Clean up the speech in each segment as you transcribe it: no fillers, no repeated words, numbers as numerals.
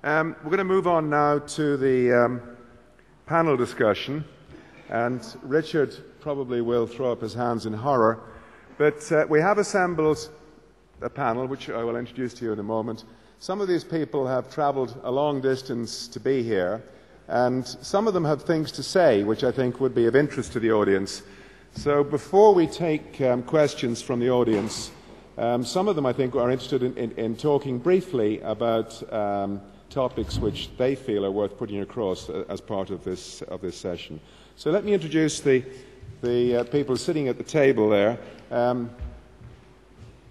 We're going to move on now to the panel discussion, and Richard probably will throw up his hands in horror, but we have assembled a panel which I will introduce to you in a moment. Some of these people have travelled a long distance to be here, and some of them have things to say which I think would be of interest to the audience. So before we take questions from the audience, some of them I think are interested in talking briefly about topics which they feel are worth putting across as part of this session. So let me introduce the people sitting at the table there.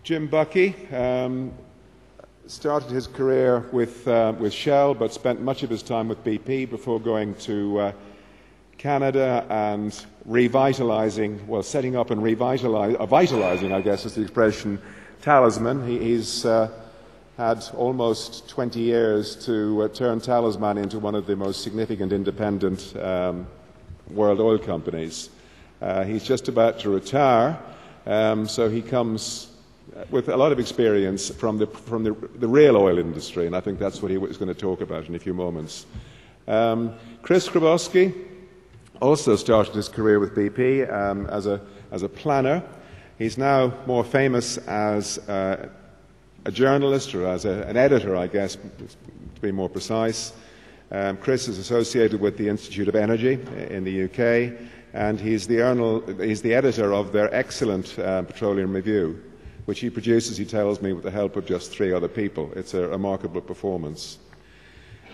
Jim Buckee started his career with Shell, but spent much of his time with BP before going to Canada and setting up and vitalising, I guess is the expression, Talisman. He's had almost 20 years to turn Talisman into one of the most significant independent world oil companies. He's just about to retire, so he comes with a lot of experience from the real oil industry, and I think that's what he was going to talk about in a few moments. Chris Skrebowski also started his career with BP as a planner. He's now more famous as a journalist, or as an editor, I guess, to be more precise. Chris is associated with the Institute of Energy in the UK, and he's the editor of their excellent Petroleum Review, which he produces, he tells me, with the help of just 3 other people. It's a remarkable performance.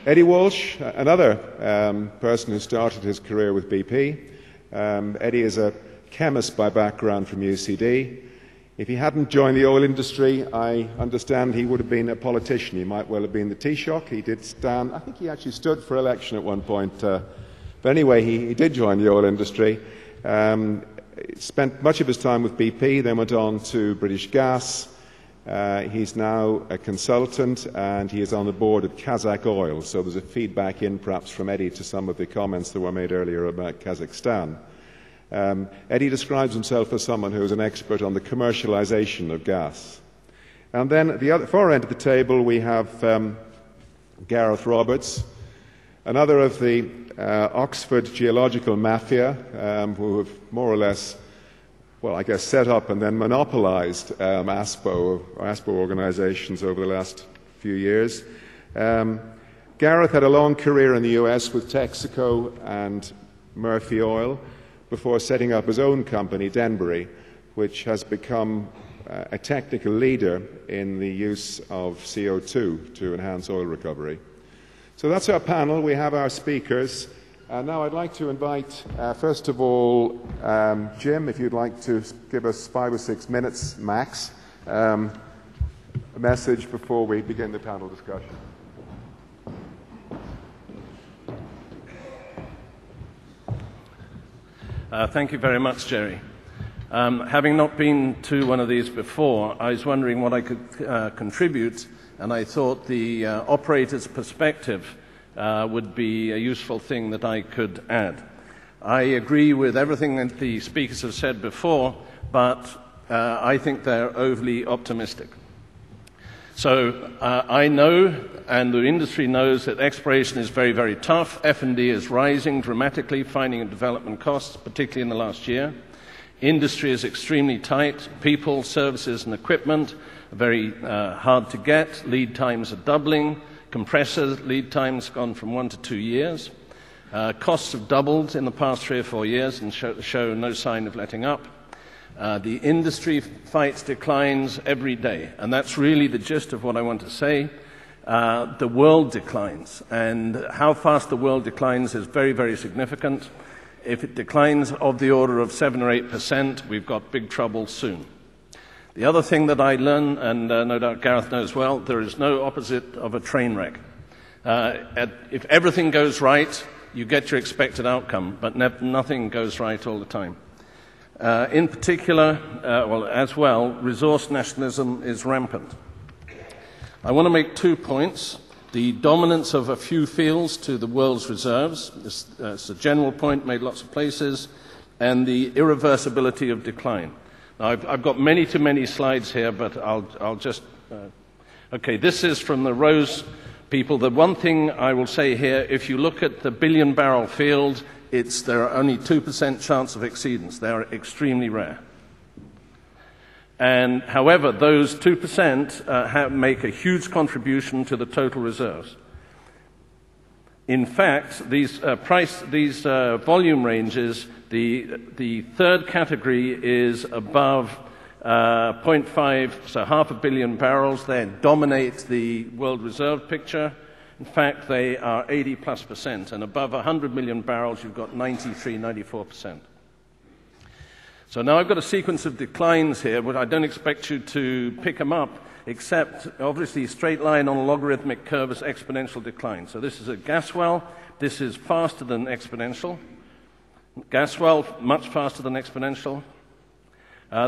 Eddie Walshe, another person who started his career with BP. Eddie is a chemist by background from UCD. If he hadn't joined the oil industry, I understand he would have been a politician. He might well have been the Taoiseach. He did stand, I think he actually stood for election at one point. But anyway, he did join the oil industry. Spent much of his time with BP, then went on to British Gas. He's now a consultant, and he is on the board of Kazakh Oil. So there's a feedback in perhaps from Eddie to some of the comments that were made earlier about Kazakhstan. Eddie describes himself as someone who is an expert on the commercialization of gas. And then at the far end of the table we have Gareth Roberts, another of the Oxford geological mafia, who have more or less, well, I guess, set up and then monopolized ASPO organizations over the last few years. Gareth had a long career in the US with Texaco and Murphy Oil, before setting up his own company, Denbury, which has become a technical leader in the use of CO2 to enhance oil recovery. So that's our panel. We have our speakers. Now I'd like to invite, first of all, Jim, if you'd like to give us 5 or 6 minutes max, a message before we begin the panel discussion. Thank you very much, Jerry. Having not been to one of these before, I was wondering what I could contribute, and I thought the operator's perspective would be a useful thing that I could add. I agree with everything that the speakers have said before, but I think they're overly optimistic. So I know, and the industry knows, that exploration is very, very tough. F&D is rising dramatically, finding and development costs, particularly in the last year. Industry is extremely tight. People, services, and equipment are very hard to get. Lead times are doubling. Compressor lead times have gone from 1 to 2 years. Costs have doubled in the past 3 or 4 years and show no sign of letting up. The industry fights declines every day, and that's really the gist of what I want to say. The world declines, and how fast the world declines is very, very significant. If it declines of the order of 7 or 8%, we've got big trouble soon. The other thing that I learned, and no doubt Gareth knows well, there is no opposite of a train wreck. If everything goes right, you get your expected outcome, but nothing goes right all the time. In particular, as well, resource nationalism is rampant. I want to make 2 points. The dominance of a few fields to the world's reserves, it's a general point made lots of places, and the irreversibility of decline. Now, I've got many too many slides here, but I'll just... Okay, this is from the Rose people. The one thing I will say here, if you look at the billion-barrel field, there are only 2% chance of exceedance. They are extremely rare. And however, those 2% make a huge contribution to the total reserves. In fact, these volume ranges, the third category is above 0.5, so half a billion barrels. They dominate the world reserve picture. In fact, they are 80+%, and above 100 million barrels, you've got 93, 94%. So now I've got a sequence of declines here, but I don't expect you to pick them up, except obviously straight line on a logarithmic curve is exponential decline. So this is a gas well. This is faster than exponential. Gas well, much faster than exponential.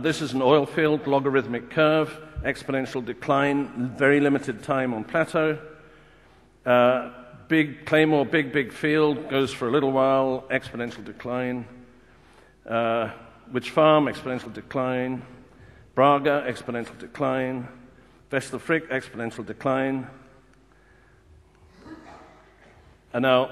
This is an oil field, logarithmic curve, exponential decline, very limited time on plateau. Big Claymore, big field, goes for a little while, exponential decline. Witch Farm, exponential decline. Braga, exponential decline. Vestelfrick, exponential decline. And now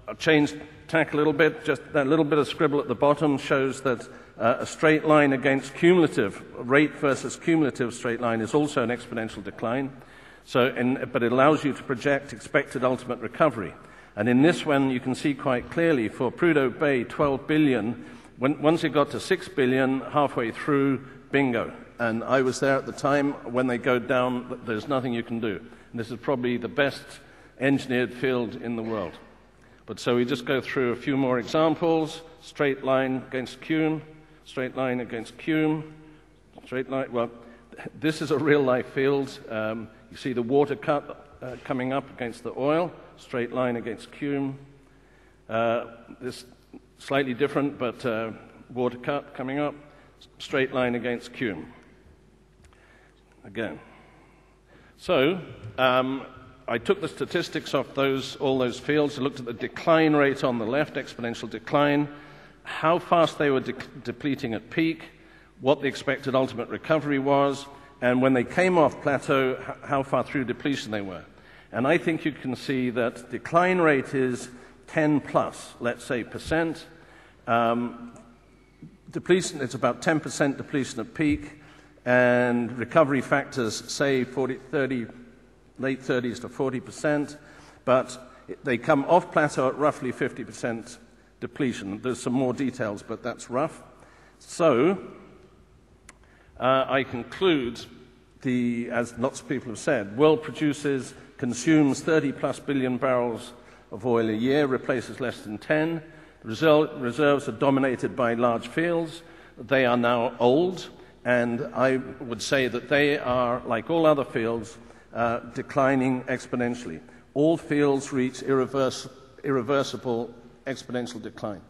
I'll change tack a little bit. Just that little bit of scribble at the bottom shows that a straight line against cumulative, rate versus cumulative straight line is also an exponential decline. But it allows you to project expected ultimate recovery. And in this one, you can see quite clearly for Prudhoe Bay, 12 billion. Once it got to 6 billion, halfway through, bingo. And I was there at the time. When they go down, there's nothing you can do. And this is probably the best engineered field in the world. But so we just go through a few more examples. Straight line against Cume, straight line against Cume, straight line. Well, this is a real-life field. You see the water cut coming up against the oil, straight line against Cume. This slightly different, but water cut coming up, straight line against Cume. Again. So I took the statistics off all those fields. I looked at the decline rate on the left, exponential decline, how fast they were depleting at peak, what the expected ultimate recovery was, and when they came off plateau, how far through depletion they were. And I think you can see that decline rate is 10 plus, let's say, percent. Depletion, it's about 10% depletion at peak, and recovery factors say 40, 30, late 30s to 40%, but they come off plateau at roughly 50% depletion. There's some more details, but that's rough. So I conclude, as lots of people have said, world consumes 30+ billion barrels of oil a year, replaces less than 10. Reserves are dominated by large fields. They are now old, and I would say that they are, like all other fields, declining exponentially. All fields reach irreversible exponential decline.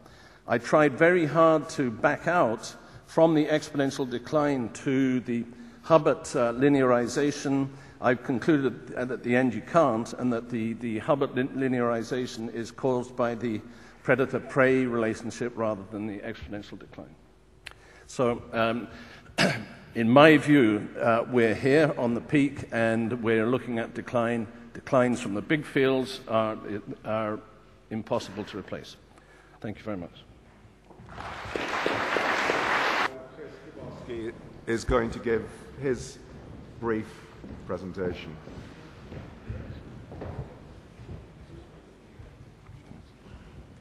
I tried very hard to back out from the exponential decline to the Hubbert linearization. I've concluded at the end you can't, and that the Hubbert linearization is caused by the predator-prey relationship rather than the exponential decline. So in my view, we're here on the peak, and we're looking at decline. Declines from the big fields are impossible to replace. Thank you very much. Skrebowski is going to give his brief presentation.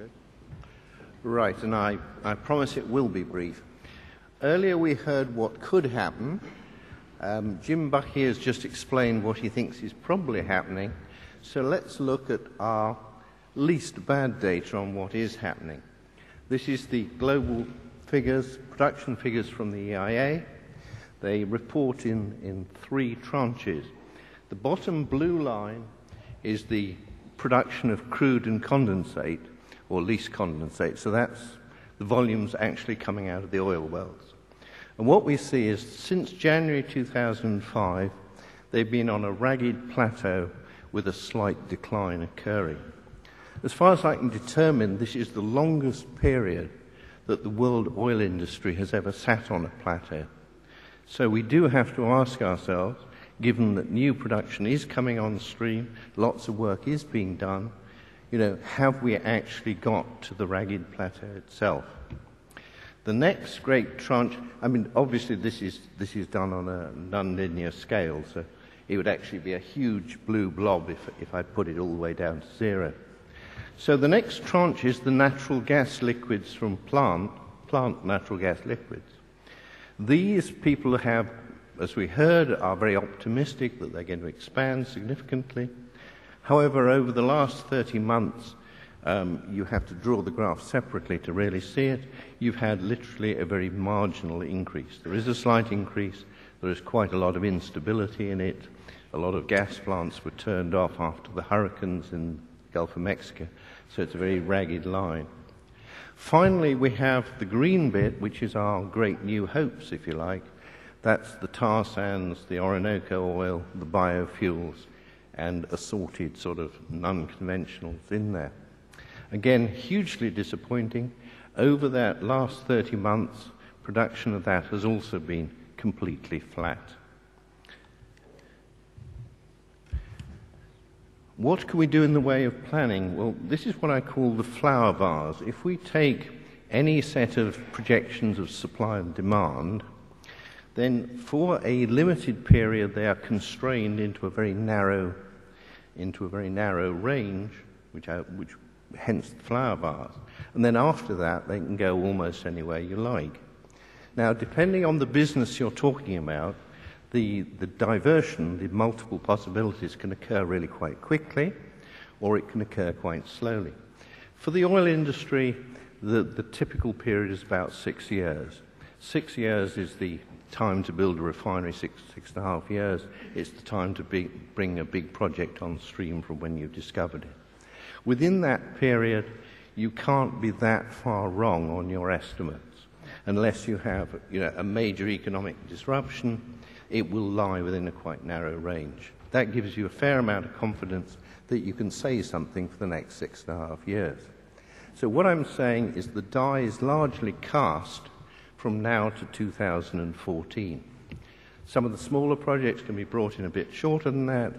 Okay. Right, and I promise it will be brief. Earlier we heard what could happen. Jim Buckee has just explained what he thinks is probably happening. So let's look at our least bad data on what is happening. This is the global figures, production figures from the EIA. They report in three tranches. The bottom blue line is the production of crude and condensate, or least condensate. So that's the volumes actually coming out of the oil wells. And what we see is since January 2005, they've been on a ragged plateau with a slight decline occurring. As far as I can determine, this is the longest period that the world oil industry has ever sat on a plateau. So we do have to ask ourselves, given that new production is coming on stream, lots of work is being done, have we actually got to the ragged plateau itself? The next great tranche, obviously this is done on a non-linear scale, so it would actually be a huge blue blob if I put it all the way down to zero. So the next tranche is the natural gas liquids from plant natural gas liquids. These people have, as we heard, are very optimistic that they're going to expand significantly. However, over the last 30 months, you have to draw the graph separately to really see it. You've had literally a very marginal increase. There is a slight increase. There is quite a lot of instability in it. A lot of gas plants were turned off after the hurricanes in the Gulf of Mexico, so it's a very ragged line. Finally, we have the green bit, which is our great new hopes, if you like. That's the tar sands, the Orinoco oil, the biofuels, and assorted sort of non-conventionals in there. Again, hugely disappointing. Over that last 30 months, production of that has also been completely flat. What can we do in the way of planning? Well, this is what I call the flower vase. If we take any set of projections of supply and demand, then for a limited period they are constrained into a very narrow range, which hence the flower vase. And then after that they can go almost anywhere you like. Now, depending on the business you're talking about, the diversion, the multiple possibilities can occur really quite quickly, or it can occur quite slowly. For the oil industry, the typical period is about 6 years. 6 years is the time to build a refinery, 6.5 years. It's the time to bring a big project on stream from when you've discovered it. Within that period, you can't be that far wrong on your estimates. Unless you have a major economic disruption, it will lie within a quite narrow range. That gives you a fair amount of confidence that you can say something for the next 6.5 years. So what I'm saying is the die is largely cast from now to 2014. Some of the smaller projects can be brought in a bit shorter than that.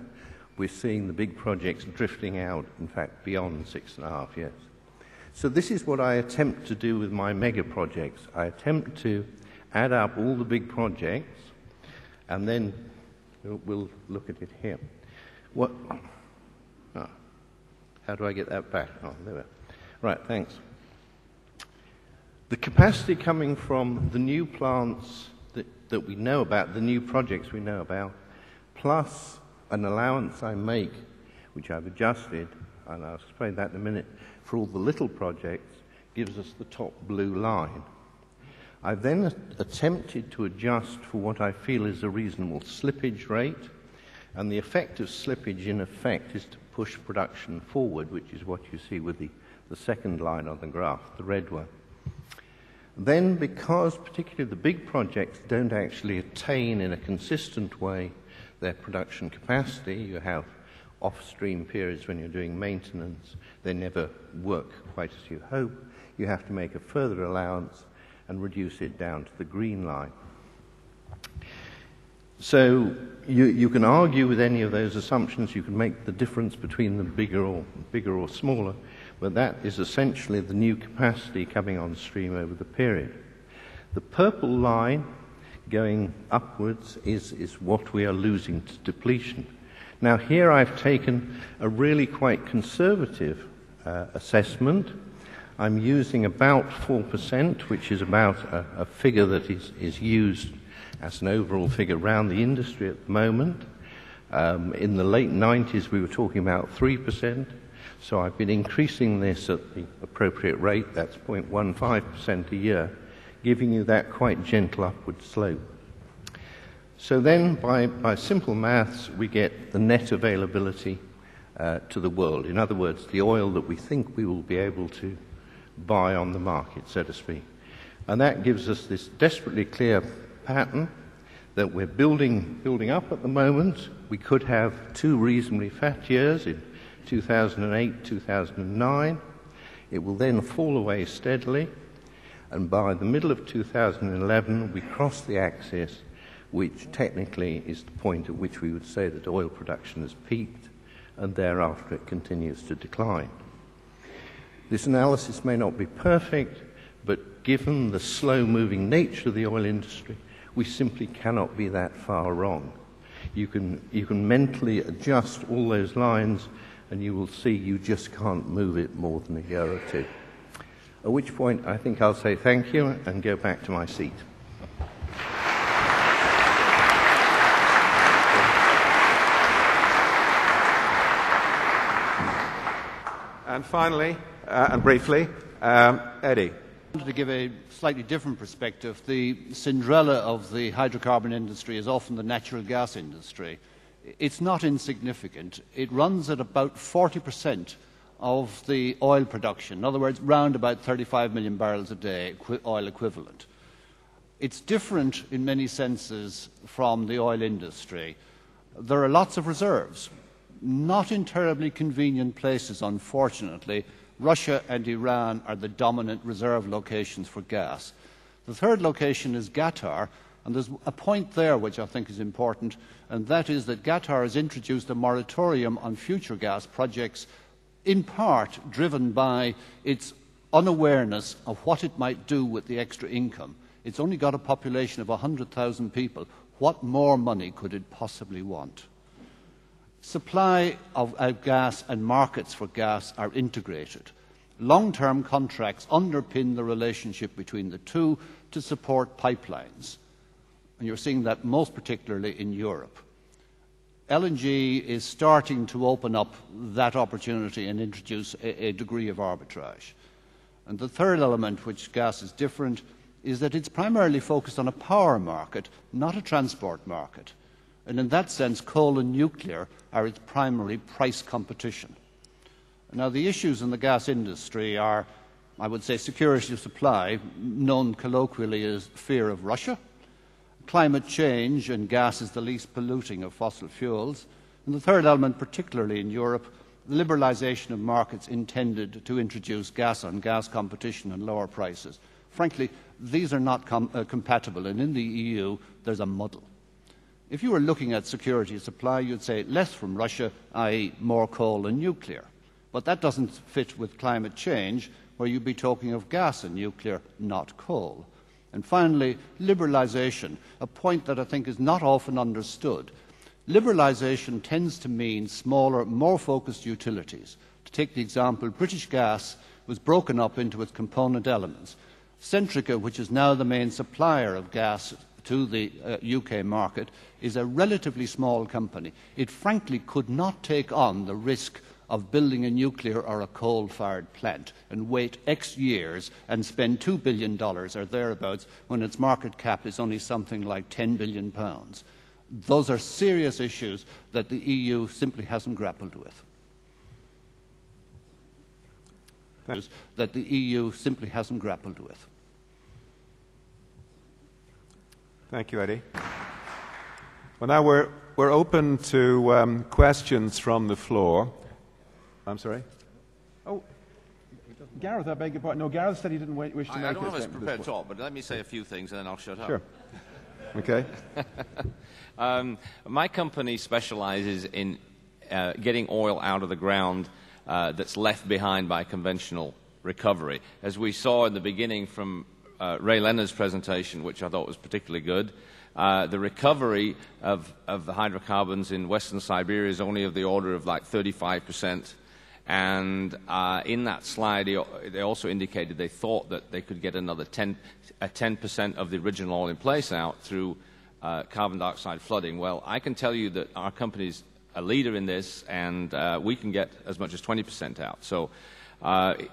We're seeing the big projects drifting out, in fact, beyond 6.5 years. So this is what I attempt to do with my mega projects. I attempt to add up all the big projects, and then we'll look at it here. How do I get that back? Oh, there we are. Right, thanks. The capacity coming from the new plants that we know about, the new projects we know about, plus an allowance I make, which I've adjusted, and I'll explain that in a minute, for all the little projects, gives us the top blue line. I've then attempted to adjust for what I feel is a reasonable slippage rate, and the effect of slippage, in effect, is to push production forward, which is what you see with the second line on the graph, the red one. Then, because particularly the big projects don't actually attain in a consistent way their production capacity, you have off-stream periods when you're doing maintenance, they never work quite as you hope, you have to make a further allowance and reduce it down to the green line. So you can argue with any of those assumptions, you can make the difference between them bigger or smaller, but that is essentially the new capacity coming on stream over the period. The purple line going upwards is what we are losing to depletion. Now here I've taken a really quite conservative assessment. I'm using about 4%, which is about a figure that is used as an overall figure around the industry at the moment. In the late 90s we were talking about 3%, so I've been increasing this at the appropriate rate, that's 0.15% a year, giving you that quite gentle upward slope. So then by simple maths we get the net availability to the world. In other words, the oil that we think we will be able to buy on the market, so to speak. And that gives us this desperately clear pattern that we're building up at the moment. We could have two reasonably fat years in 2008, 2009. It will then fall away steadily, and by the middle of 2011 we cross the axis which technically is the point at which we would say that oil production has peaked, and thereafter it continues to decline. This analysis may not be perfect, but given the slow-moving nature of the oil industry, we simply cannot be that far wrong. You can mentally adjust all those lines, and you will see you just can't move it more than a year or two. At which point I think I'll say thank you and go back to my seat. And finally, and briefly, Eddie. To give a slightly different perspective, the Cinderella of the hydrocarbon industry is often the natural gas industry. It's not insignificant. It runs at about 40% of the oil production, in other words, round about 35 million barrels a day oil equivalent. It's different in many senses from the oil industry. There are lots of reserves, not in terribly convenient places, unfortunately. Russia and Iran are the dominant reserve locations for gas. The third location is Qatar, and there's a point there which I think is important, and that is that Qatar has introduced a moratorium on future gas projects, in part driven by its unawareness of what it might do with the extra income. It's only got a population of 100,000 people. What more money could it possibly want? Supply of gas and markets for gas are integrated. Long-term contracts underpin the relationship between the two to support pipelines. And you're seeing that most particularly in Europe. LNG is starting to open up that opportunity and introduce a degree of arbitrage. And the third element, which gas is different, is that it's primarily focused on a power market, not a transport market. And in that sense, coal and nuclear are its primary price competition. Now, the issues in the gas industry are, I would say, security of supply, known colloquially as fear of Russia, climate change, and gas is the least polluting of fossil fuels, and the third element, particularly in Europe, the liberalisation of markets intended to introduce gas-on-gas competition and lower prices. Frankly, these are not compatible, and in the EU there's a muddle. If you were looking at security of supply, you'd say less from Russia, i.e. more coal and nuclear. But that doesn't fit with climate change, where you'd be talking of gas and nuclear, not coal. And finally, liberalisation, a point that I think is not often understood. Liberalisation tends to mean smaller, more focused utilities. To take the example, British Gas was broken up into its component elements. Centrica, which is now the main supplier of gas to the UK market, is a relatively small company. It frankly could not take on the risk of building a nuclear or a coal-fired plant and wait X years and spend $2 billion or thereabouts when its market cap is only something like £10 billion. Those are serious issues that the EU simply hasn't grappled with. That the EU simply hasn't grappled with. Thank you, Eddie. Well, now we're open to questions from the floor. I'm sorry? Oh, Gareth, I beg your pardon. No, Gareth said he didn't wish to make a statement. I don't have a prepared talk, but let me say a few things and then I'll shut up. Sure. Okay. My company specializes in getting oil out of the ground that's left behind by conventional recovery. As we saw in the beginning from Ray Leonard's presentation, which I thought was particularly good, the recovery of the hydrocarbons in Western Siberia is only of the order of like 35%. And in that slide, they also indicated they thought that they could get another 10% of the original oil in place out through carbon dioxide flooding. Well, I can tell you that our company's a leader in this, and we can get as much as 20% out. So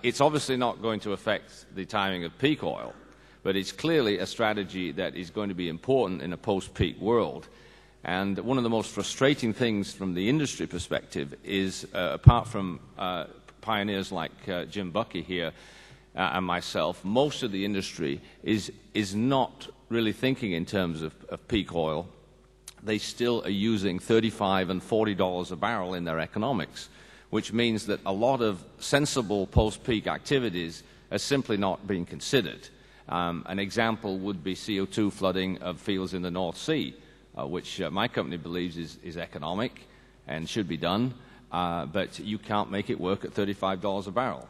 it's obviously not going to affect the timing of peak oil, but it's clearly a strategy that is going to be important in a post-peak world. And one of the most frustrating things from the industry perspective is, apart from pioneers like Jim Buckee here and myself, most of the industry is not really thinking in terms of peak oil. They still are using $35 and $40 a barrel in their economics, which means that a lot of sensible post-peak activities are simply not being considered. An example would be CO2 flooding of fields in the North Sea. which my company believes is economic and should be done, but you can't make it work at $35 a barrel.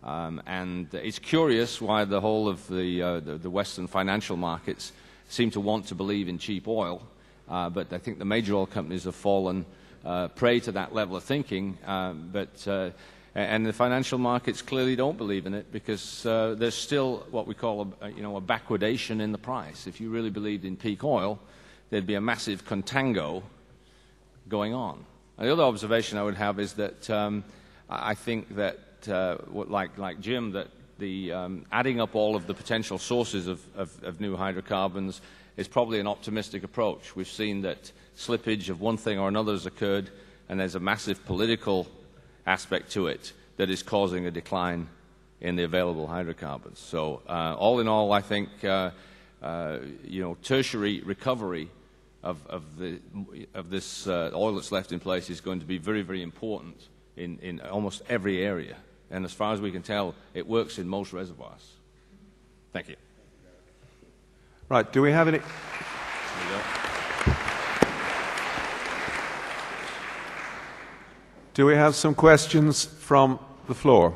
And it's curious why the whole of the Western financial markets seem to want to believe in cheap oil, but I think the major oil companies have fallen prey to that level of thinking, and the financial markets clearly don't believe in it because there's still what we call a backwardation in the price. If you really believed in peak oil, there'd be a massive contango going on. And the other observation I would have is that I think that, like Jim, that the adding up all of the potential sources of new hydrocarbons is probably an optimistic approach. We've seen that slippage of one thing or another has occurred, and there's a massive political aspect to it that is causing a decline in the available hydrocarbons. So all in all, I think tertiary recovery of this oil that's left in place is going to be very, very important in almost every area. And as far as we can tell, it works in most reservoirs. Thank you. Right, do we have any... Do we have some questions from the floor?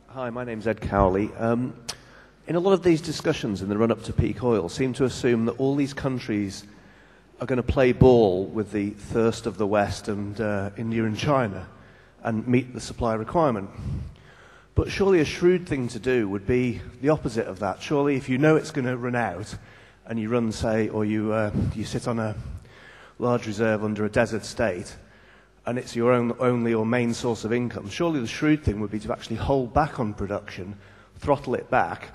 Hi, my name's Ed Cowley. In a lot of these discussions in the run-up to peak oil seem to assume that all these countries are going to play ball with the thirst of the West and India and China and meet the supply requirement. But surely a shrewd thing to do would be the opposite of that. Surely if you know it's going to run out and you run, say, or you sit on a large reserve under a desert state and it's your only or main source of income, surely the shrewd thing would be to actually hold back on production, throttle it back,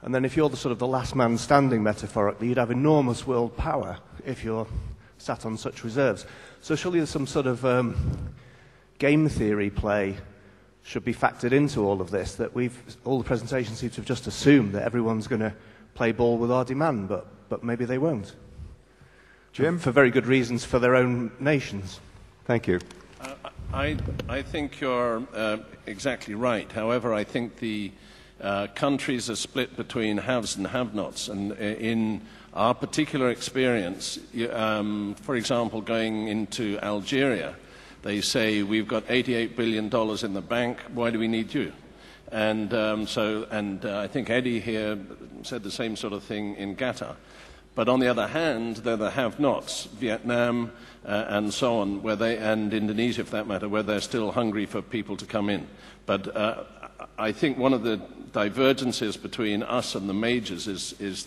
and then if you're the sort of the last man standing metaphorically, you'd have enormous world power if you're sat on such reserves. So surely there's some sort of game theory play should be factored into all of this, that all the presentations seem to have just assumed that everyone's going to play ball with our demand, but maybe they won't. Jim? For very good reasons for their own nations. Thank you. I think you're exactly right. However, I think the countries are split between haves and have-nots, and in our particular experience, for example, going into Algeria, they say, we've got $88 billion in the bank, why do we need you? And I think Eddie here said the same sort of thing in Qatar. But on the other hand, they're the have-nots, Vietnam and so on, and Indonesia for that matter, where they're still hungry for people to come in. But I think one of the divergences between us and the majors is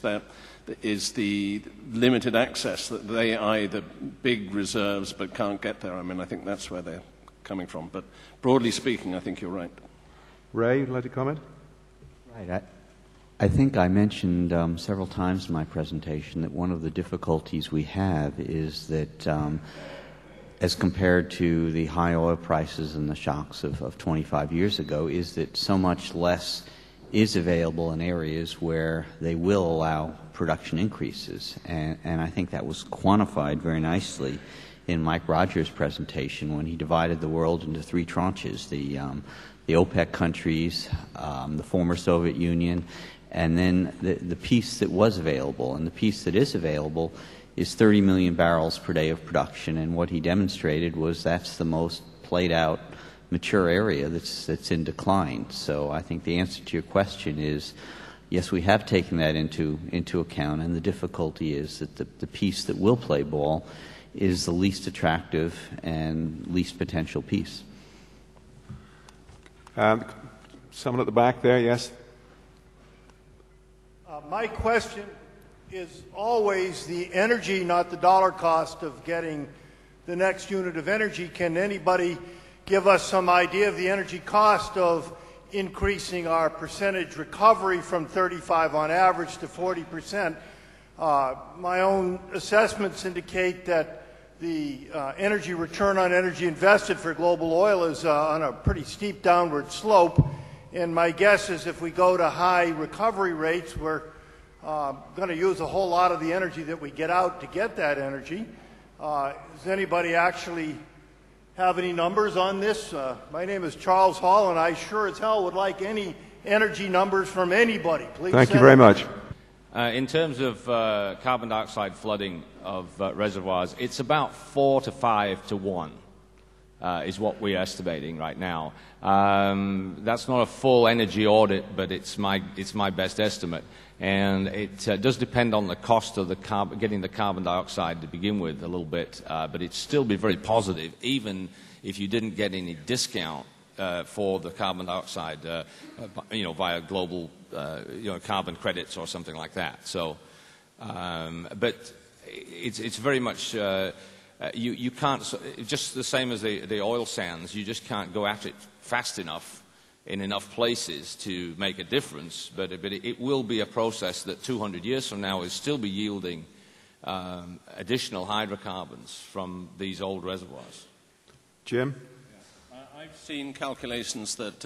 the limited access, that they either big reserves but can't get there. I mean, I think that's where they're coming from. But broadly speaking, I think you're right. Ray, would you like to comment? Right. I think I mentioned several times in my presentation that one of the difficulties we have is that as compared to the high oil prices and the shocks of 25 years ago, is that so much less is available in areas where they will allow production increases. And I think that was quantified very nicely in Mike Rogers' presentation when he divided the world into three tranches, the OPEC countries, the former Soviet Union, and then the piece that was available. And the piece that is available is 30 million barrels per day of production, and what he demonstrated was that's the most played out mature area that's in decline. So I think the answer to your question is yes, we have taken that into account, and the difficulty is that the piece that will play ball is the least attractive and least potential piece. Someone at the back there, yes? My question is always the energy, not the dollar cost of getting the next unit of energy. Can anybody give us some idea of the energy cost of increasing our percentage recovery from 35 on average to 40%? My own assessments indicate that the energy return on energy invested for global oil is on a pretty steep downward slope. And my guess is if we go to high recovery rates, we're going to use a whole lot of the energy that we get out to get that energy. Does anybody actually have any numbers on this? My name is Charles Hall, and I sure as hell would like any energy numbers from anybody. Please. Thank you very much. In terms of carbon dioxide flooding of reservoirs, it's about 4 to 5 to 1 is what we're estimating right now. That's not a full energy audit, but it's my best estimate. And it does depend on the cost of getting the carbon dioxide to begin with a little bit, but it'd still be very positive, even if you didn't get any discount for the carbon dioxide, via global, carbon credits or something like that. So, but it's very much you can't, just the same as the oil sands. You just can't go at it fast enough in enough places to make a difference. But it will be a process that 200 years from now will still be yielding additional hydrocarbons from these old reservoirs. Jim? I've seen calculations that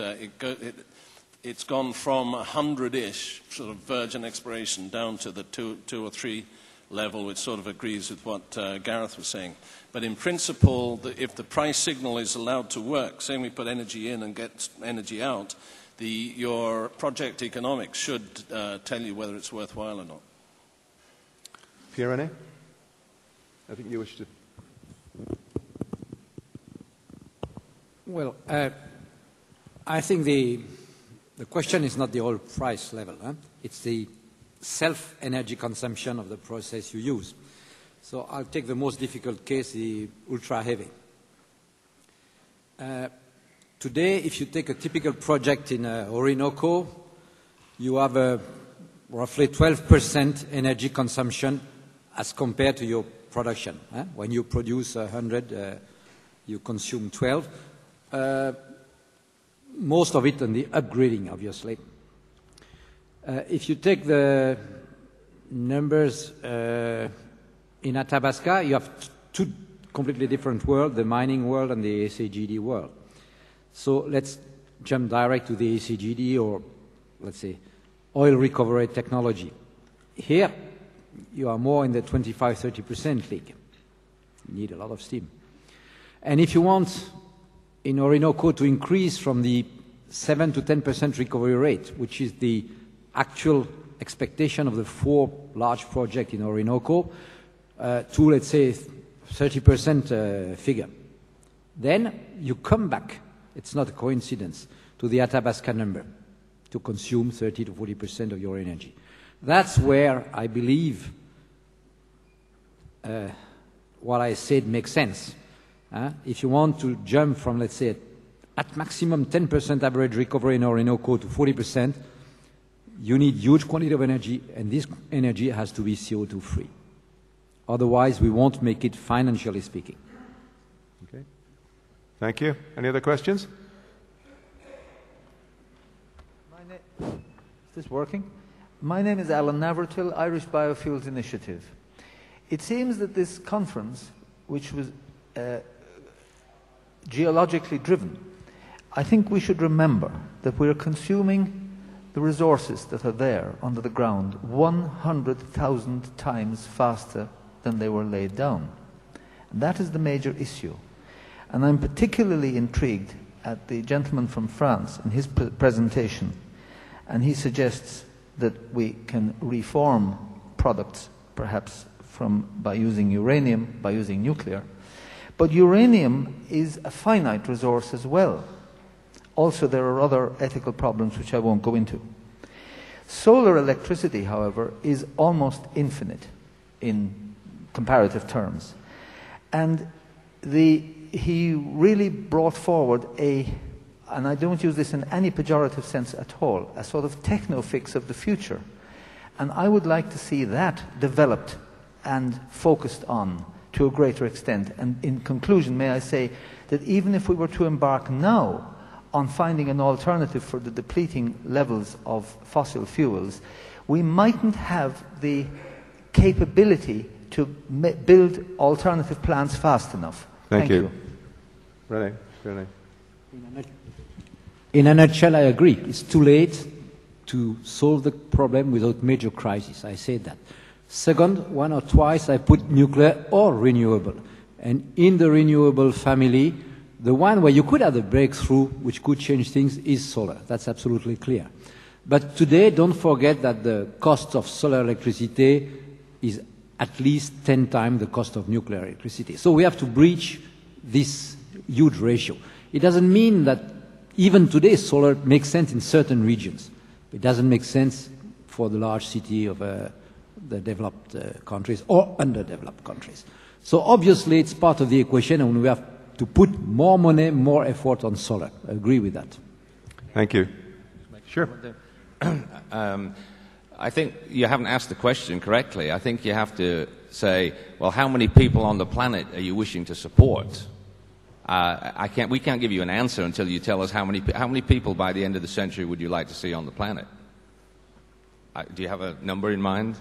it's gone from 100-ish sort of virgin exploration down to the 2 or 3 level, which sort of agrees with what Gareth was saying. But in principle, if the price signal is allowed to work, saying we put energy in and get energy out, your project economics should tell you whether it's worthwhile or not. Pierre-René? I think you wish to... Well, I think the question is not the oil price level. It's the self-energy consumption of the process you use. So I'll take the most difficult case, the ultra-heavy. Today, if you take a typical project in Orinoco, you have a roughly 12% energy consumption as compared to your production. When you produce 100, you consume 12. Most of it on the upgrading, obviously. If you take the numbers in Athabasca, you have two completely different worlds, the mining world and the ACGD world. So let's jump direct to the ACGD, or let's say oil recovery technology. Here, you are more in the 25-30% league. You need a lot of steam. And if you want in Orinoco to increase from the 7 to 10% recovery rate, which is the actual expectation of the 4 large projects in Orinoco, to, let's say, 30% figure. Then you come back, it's not a coincidence, to the Athabasca number, to consume 30 to 40% of your energy. That's where I believe what I said makes sense. If you want to jump from, let's say, at maximum 10% average recovery in Orinoco to 40%, you need huge quantity of energy, and this energy has to be CO2 free. Otherwise, we won't make it financially speaking. Okay. Thank you. Any other questions? Is this working? My name is Alan Navertil, Irish Biofuels Initiative. It seems that this conference, which was geologically driven, I think we should remember that we're consuming the resources that are there under the ground 100,000 times faster than they were laid down. And that is the major issue. And I'm particularly intrigued at the gentleman from France in his presentation, and he suggests that we can reform products perhaps by using uranium, by using nuclear. But uranium is a finite resource as well. Also, there are other ethical problems which I won't go into. Solar electricity, however, is almost infinite in comparative terms. And he really brought forward and I don't use this in any pejorative sense at all, a sort of techno-fix of the future. And I would like to see that developed and focused on to a greater extent. And in conclusion, may I say that even if we were to embark now on finding an alternative for the depleting levels of fossil fuels, we mightn't have the capability to build alternative plants fast enough. Thank you. René. In a nutshell, I agree. It's too late to solve the problem without major crisis. I said that. Second, one or twice I put nuclear or renewable. And in the renewable family, the one where you could have a breakthrough which could change things is solar. That's absolutely clear. But today, don't forget that the cost of solar electricity is at least 10 times the cost of nuclear electricity. So we have to breach this huge ratio. It doesn't mean that even today solar makes sense in certain regions. It doesn't make sense for the large city of the developed countries or underdeveloped countries. So obviously it's part of the equation, and we have to put more money, more effort on solar. I agree with that. Thank you. Sure. I think you haven't asked the question correctly. I think you have to say, well, how many people on the planet are you wishing to support? We can't give you an answer until you tell us how many people by the end of the century would you like to see on the planet. Do you have a number in mind?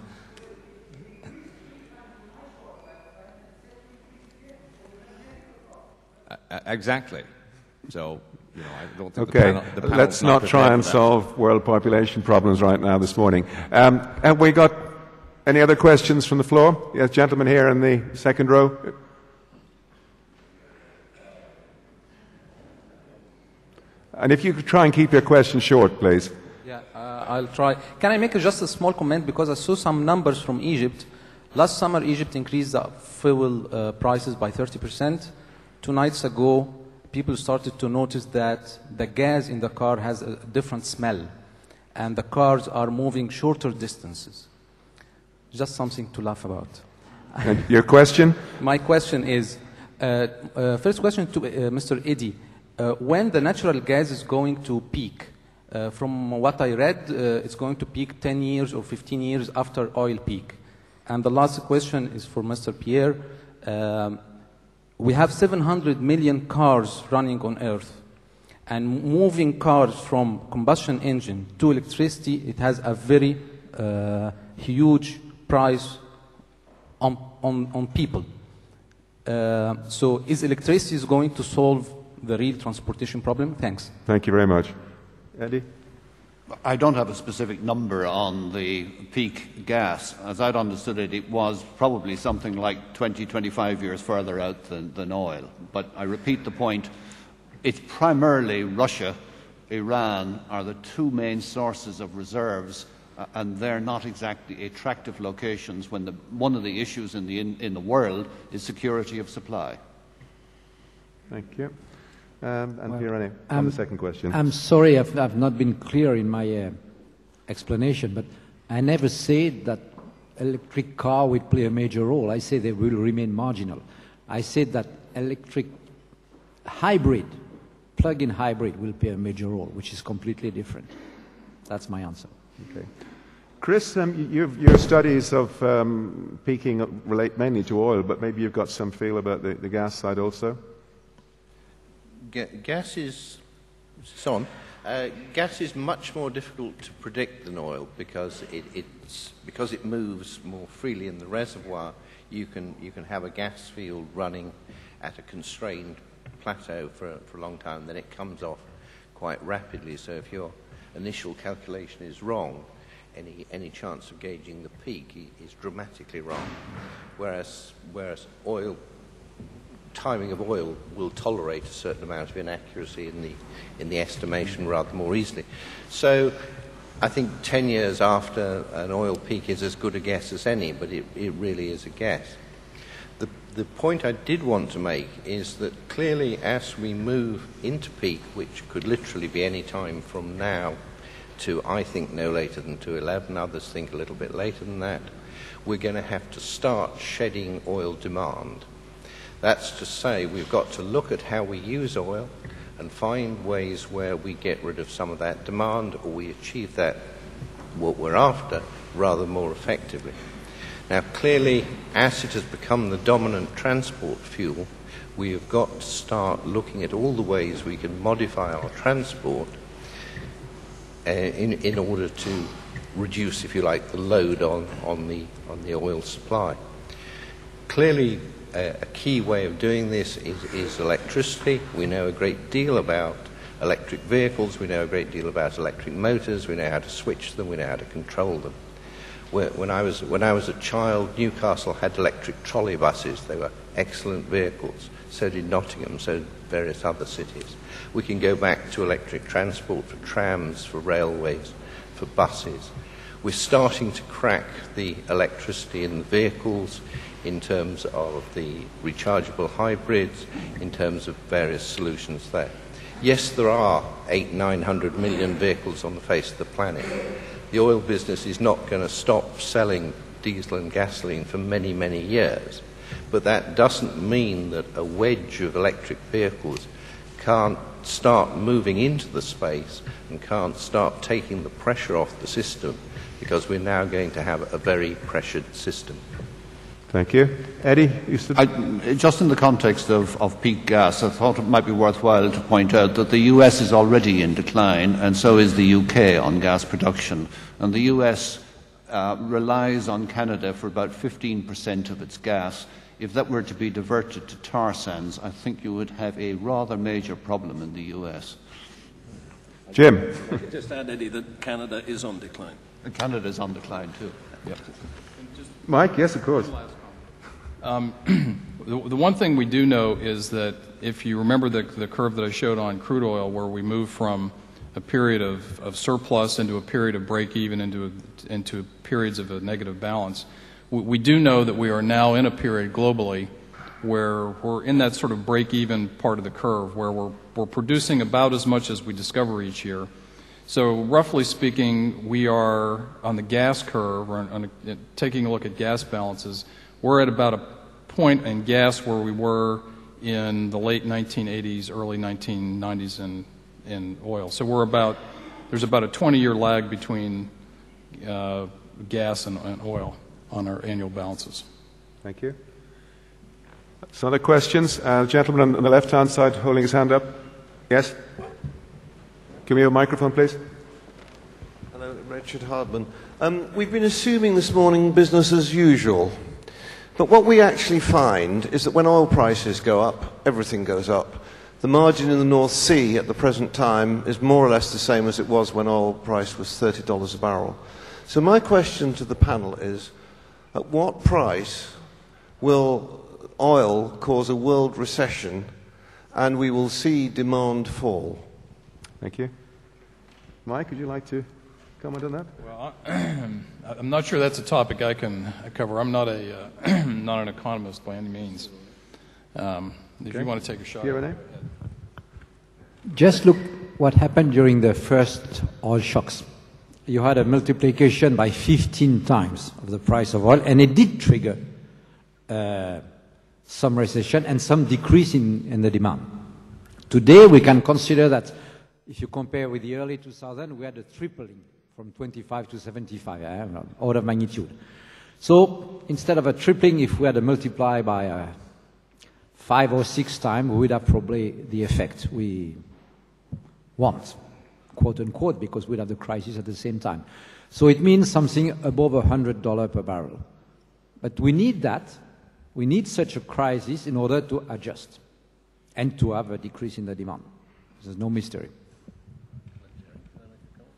Exactly. So, I don't think okay, let's not try and solve world population problems right now this morning. Have we got any other questions from the floor? Yes, gentleman here in the second row. And if you could try and keep your question short, please. Yeah, I'll try. Can I make just a small comment? Because I saw some numbers from Egypt. Last summer, Egypt increased the fuel prices by 30%. 2 nights ago, people started to notice that the gas in the car has a different smell, and the cars are moving shorter distances. Just something to laugh about. And your question? My question is, first question to Mr. Eddy. When the natural gas is going to peak? From what I read, it's going to peak 10 years or 15 years after oil peak. And the last question is for Mr. Pierre. We have 700 million cars running on Earth. And moving cars from combustion engine to electricity, it has a very huge price on people. So is electricity going to solve the real transportation problem? Thanks. Thank you very much. Eddie? I don't have a specific number on the peak gas. As I'd understood it, it was probably something like 20, 25 years further out than oil. But I repeat the point, it's primarily Russia, Iran are the 2 main sources of reserves, and they're not exactly attractive locations when one of the issues in the world is security of supply. Thank you. And Pierre, on the second question. I'm sorry I've not been clear in my explanation, but I never said that electric car will play a major role. I say they will remain marginal. I said that electric hybrid, plug-in hybrid will play a major role, which is completely different. That's my answer. Okay. Chris, your studies of peaking relate mainly to oil, but maybe you've got some feel about the gas side also? Gas is much more difficult to predict than oil because it moves more freely in the reservoir. You can have a gas field running at a constrained plateau for a long time, then it comes off quite rapidly. So if your initial calculation is wrong, any chance of gauging the peak is dramatically wrong. Whereas oil, timing of oil will tolerate a certain amount of inaccuracy in the estimation rather more easily. So I think 10 years after an oil peak is as good a guess as any, but it really is a guess. The point I did want to make is that clearly as we move into peak, which could literally be any time from now to, I think, no later than 2011, others think a little bit later than that, we're going to have to start shedding oil demand. That's to say, we've got to look at how we use oil and find ways where we get rid of some of that demand or we achieve that, what we're after, rather more effectively. Now, clearly, as it has become the dominant transport fuel, we have got to start looking at all the ways we can modify our transport in order to reduce, if you like, the load on the oil supply. Clearly, a key way of doing this is electricity. We know a great deal about electric vehicles, we know a great deal about electric motors, we know how to switch them, we know how to control them. When I was a child, Newcastle had electric trolley buses. They were excellent vehicles. So did Nottingham, so did various other cities. We can go back to electric transport for trams, for railways, for buses. We're starting to crack the electricity in the vehicles in terms of the rechargeable hybrids, in terms of various solutions there. Yes, there are 900 million vehicles on the face of the planet. The oil business is not going to stop selling diesel and gasoline for many, many years. But that doesn't mean that a wedge of electric vehicles can't start moving into the space and can't start taking the pressure off the system, because we're now going to have a very pressured system. Thank you. Eddie? Just in the context of peak gas, I thought it might be worthwhile to point out that the US is already in decline, and so is the UK on gas production. And the US relies on Canada for about 15% of its gas. If that were to be diverted to tar sands, I think you would have a rather major problem in the US. Jim? I could just add, Eddie, that Canada is on decline. And Canada is on decline too. Yep. Mike? Yes, of course. The one thing we do know is that if you remember the curve that I showed on crude oil, where we move from a period of surplus into a period of break-even into periods of a negative balance, we do know that we are now in a period globally where we're in that sort of break-even part of the curve, where we're producing about as much as we discover each year. So roughly speaking, we are on the gas curve, taking a look at gas balances, we're at about a point in gas where we were in the late 1980s, early 1990s in oil. So there's about a 20-year lag between gas and oil on our annual balances. Thank you. Some other questions? Gentleman on the left-hand side holding his hand up. Yes? Can we have a microphone, please? Hello, Richard Hardman. We've been assuming this morning business as usual. But what we actually find is that when oil prices go up, everything goes up. The margin in the North Sea at the present time is more or less the same as it was when oil price was $30 a barrel. So my question to the panel is, at what price will oil cause a world recession and we will see demand fall? Thank you. Mike, would you like to comment on that? Well, I'm not sure that's a topic I can cover. I'm not not an economist by any means. If you want to take a shot. Renee? Just look what happened during the first oil shocks. You had a multiplication by 15 times of the price of oil, and it did trigger some recession and some decrease in the demand. Today, we can consider that if you compare with the early 2000s, we had a tripling from 25 to 75, order of magnitude. So instead of a tripling, if we had a multiply by 5 or 6 times, we would have probably the effect we want, quote unquote, because we'd have the crisis at the same time. So it means something above $100 per barrel. But we need that. We need such a crisis in order to adjust and to have a decrease in the demand. There's no mystery.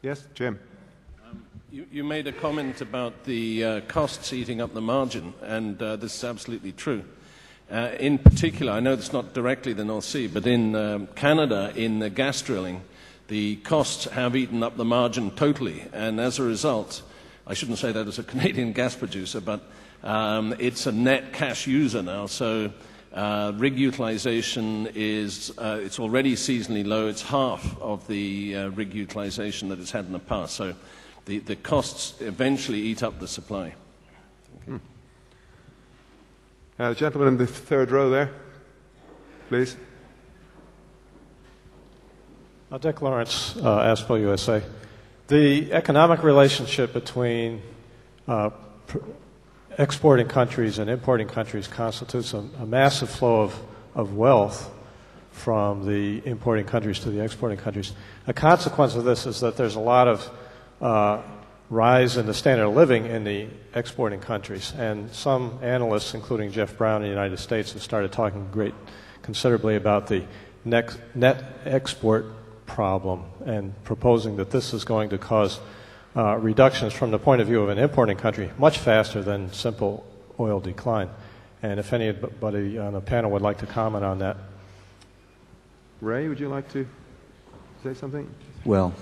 Yes, Jim. You made a comment about the costs eating up the margin, and this is absolutely true. In particular, I know it's not directly the North Sea, but in Canada, in the gas drilling, the costs have eaten up the margin totally, and as a result, I shouldn't say that as a Canadian gas producer, but it's a net cash user now, so rig utilization is it's already seasonally low. It's half of the rig utilization that it's had in the past. So the costs eventually eat up the supply. The gentleman in the third row there, please. Dick Lawrence, ASPO USA. The economic relationship between exporting countries and importing countries constitutes a massive flow of wealth from the importing countries to the exporting countries. A consequence of this is that there's a lot of rise in the standard of living in the exporting countries, and some analysts, including Jeff Brown in the United States, have started talking considerably about the net export problem and proposing that this is going to cause reductions from the point of view of an importing country much faster than simple oil decline. And if anybody on the panel would like to comment on that. Ray, would you like to say something? Well,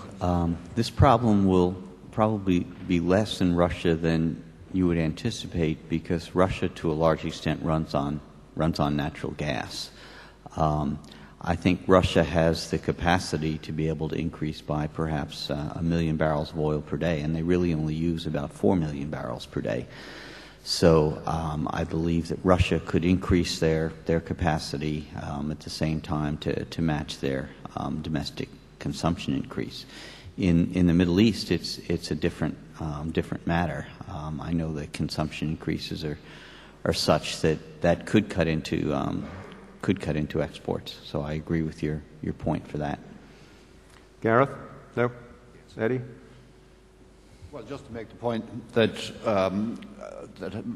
this problem will probably be less in Russia than you would anticipate, because Russia, to a large extent, runs on natural gas. I think Russia has the capacity to be able to increase by perhaps 1 million barrels of oil per day, and they really only use about 4 million barrels per day. So I believe that Russia could increase their capacity at the same time to match their domestic consumption increase. In the Middle East, it's a different matter. I know that consumption increases are such that could cut into exports. So I agree with your point for that. Gareth? No? Eddie? Well, just to make the point that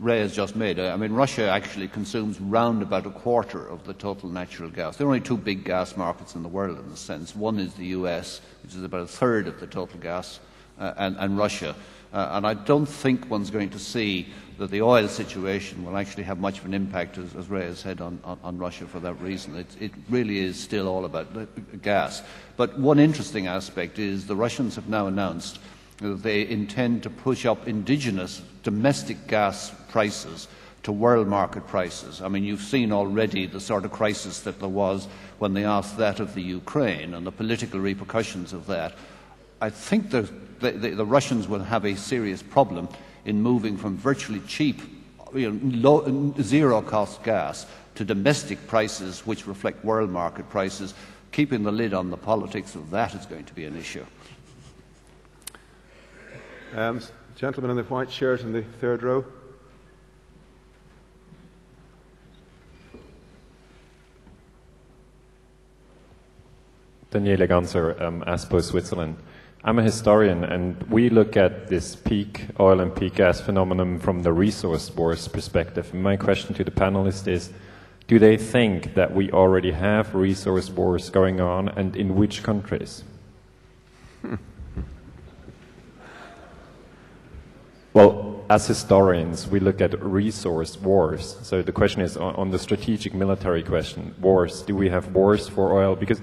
Ray has just made, I mean, Russia actually consumes round about a quarter of the total natural gas. There are only two big gas markets in the world in a sense. One is the US, which is about a third of the total gas, and Russia. And I don't think one's going to see that the oil situation will actually have much of an impact, as Ray has said, on Russia for that reason. It really is still all about gas. But one interesting aspect is the Russians have now announced that they intend to push up indigenous domestic gas prices to world market prices. I mean, you've seen already the sort of crisis that there was when they asked that of the Ukraine and the political repercussions of that. I think the Russians will have a serious problem in moving from virtually cheap, zero-cost gas to domestic prices which reflect world market prices. Keeping the lid on the politics of that is going to be an issue. Gentleman in the white shirt in the third row. Daniele Ganser, ASPO Switzerland. I'm a historian, and we look at this peak oil and peak gas phenomenon from the resource wars perspective. And my question to the panelists is, do they think that we already have resource wars going on, and in which countries? Well, as historians, we look at resource wars. So the question is on the strategic military question, wars. Do we have wars for oil? Because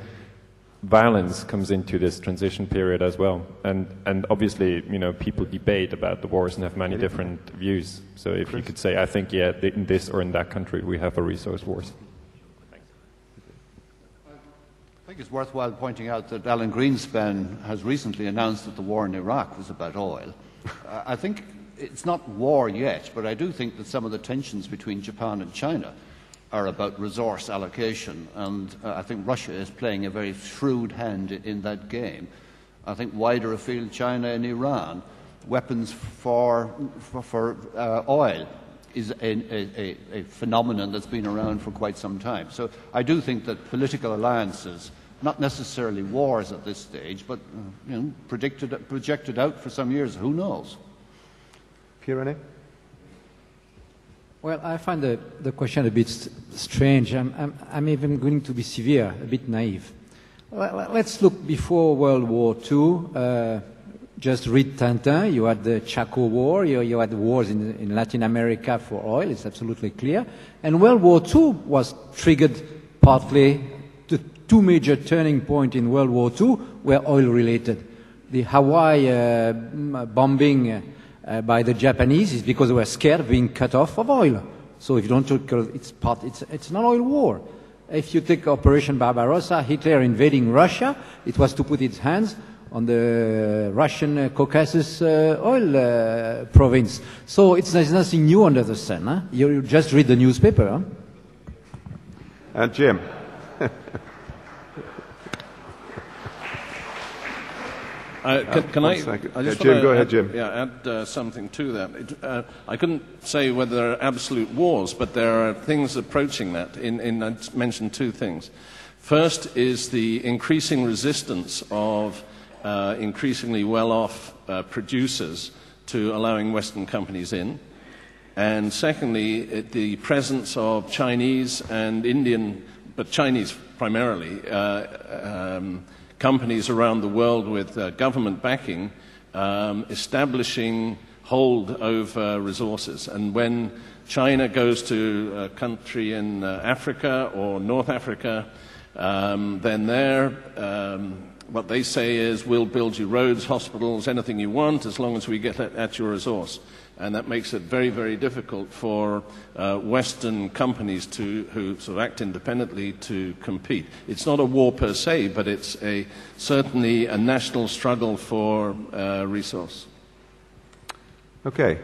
violence comes into this transition period as well. And obviously, people debate about the wars and have many different views. So if you could say, I think, yeah, in this or in that country, we have a resource wars. I think it's worthwhile pointing out that Alan Greenspan has recently announced that the war in Iraq was about oil. I think it's not war yet, but I do think that some of the tensions between Japan and China are about resource allocation, and I think Russia is playing a very shrewd hand in that game. I think wider afield, China and Iran, weapons for oil is a phenomenon that's been around for quite some time. So I do think that political alliances, not necessarily wars at this stage, but projected out for some years, who knows? Pierre-René? Well, I find the question a bit strange. I'm even going to be severe, a bit naive. Well, let's look before World War II. Just read Tintin. You had the Chaco War. You had wars in Latin America for oil. It's absolutely clear. And World War II was triggered partly. The two major turning points in World War II were oil-related. The Hawaii bombing by the Japanese is because they were scared of being cut off of oil. So if you don't look, it's an oil war. If you take Operation Barbarossa, Hitler invading Russia, it was to put its hands on the Russian Caucasus oil province. So there's nothing new under the sun. Huh? You just read the newspaper. Huh? And Jim. Can I just Jim, go ahead, Jim. add something to that. I couldn't say whether there are absolute wars, but there are things approaching that. I mentioned two things. First is the increasing resistance of increasingly well-off producers to allowing Western companies in. And secondly, the presence of Chinese and Indian, but Chinese primarily, companies around the world with government backing establishing hold over resources. And when China goes to a country in Africa or North Africa, then their what they say is, we'll build you roads, hospitals, anything you want, as long as we get at your resource. And that makes it very, very difficult for Western companies who sort of act independently to compete. It's not a war per se, but it's certainly a national struggle for resource. Okay.